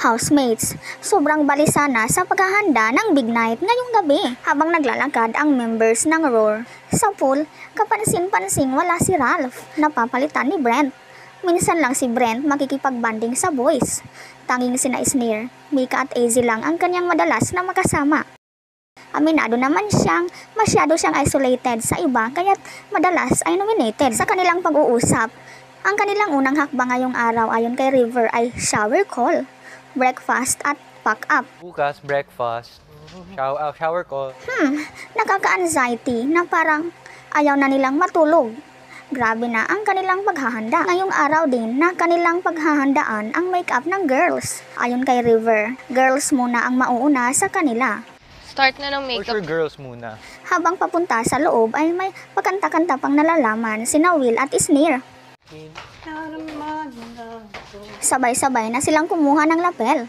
housemates. Sobrang balisa na sa paghahanda ng big night ngayong gabi habang naglalakad ang members ng Roar. Sa pool, kapansin-pansing wala si Ralph, napapalitan ni Brent. Minsan lang si Brent makikipagbanding sa boys. Tanging sina Sneer, Mika at AZ lang ang kanyang madalas na makasama. Aminado naman masyado siyang isolated sa iba kaya't madalas ay nominated sa kanilang pag-uusap. Ang kanilang unang hakbang ngayong araw ayon kay River ay shower call, breakfast at pack up. Bukas, breakfast, shower call. Nakaka-anxiety na parang ayaw na nilang matulog. Grabe na ang kanilang paghahanda. Ngayong araw din na kanilang paghahandaan ang make-up ng girls. Ayon kay River, girls muna ang mauuna sa kanila. Start na ng For makeup. sure, girls muna. Habang papunta sa loob ay may pagkanta-kanta pang nalalaman sina Will at Sneer. Sabay-sabay na silang kumuha ng lapel.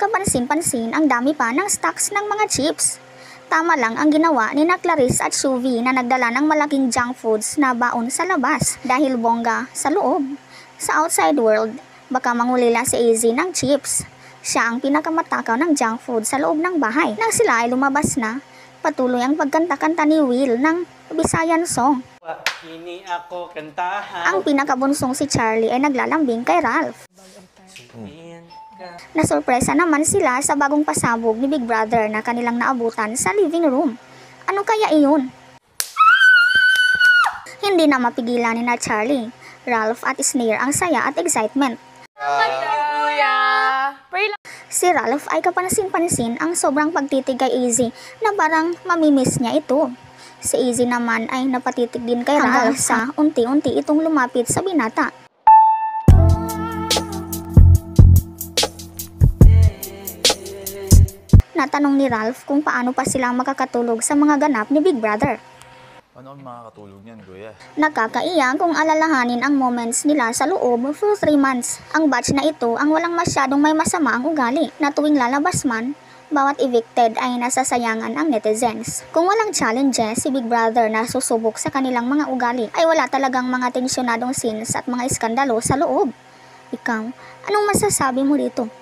Kapansin-pansin ang dami pa ng stocks ng mga chips. Tama lang ang ginawa ni Clarice at Shuvi na nagdala ng malaking junk foods na baon sa labas dahil bongga sa loob. Sa outside world, baka mangulila si AZ ng chips. Siya ang pinakamatakaw ng junk food sa loob ng bahay. Nang sila ay lumabas na, patuloy ang pagkanta-kanta ni Will ng Bisayan song. Ini ako kantahan. Ang pinakabunsong si Charlie ay naglalambing kay Ralph. Nasurpresa naman sila sa bagong pasabog ni Big Brother na kanilang naabutan sa living room. Ano kaya iyon? Hindi na mapigilan ni na Charlie, Ralph at Sneer ang saya at excitement. Si Ralph ay kapansin-pansin ang sobrang pagtitig kay AZ na parang mamimiss niya ito. Si AZ naman ay napatitig din kay Ralph sa unti-unti itong lumapit sa binata. Natanong ni Ralph kung paano pa sila makakatulog sa mga ganap ni Big Brother. Ano ang makakatulog niyan, kuya? Nakakaiyak kung alalahanin ang moments nila sa loob for 3 months. Ang batch na ito ang walang masyadong may masama ang ugali na tuwing lalabas man, bawat evicted ay nasasayangan ang netizens. Kung walang challenges si Big Brother na susubok sa kanilang mga ugali, ay wala talagang mga tensyonadong scenes at mga iskandalo sa loob. Ikaw, anong masasabi mo dito?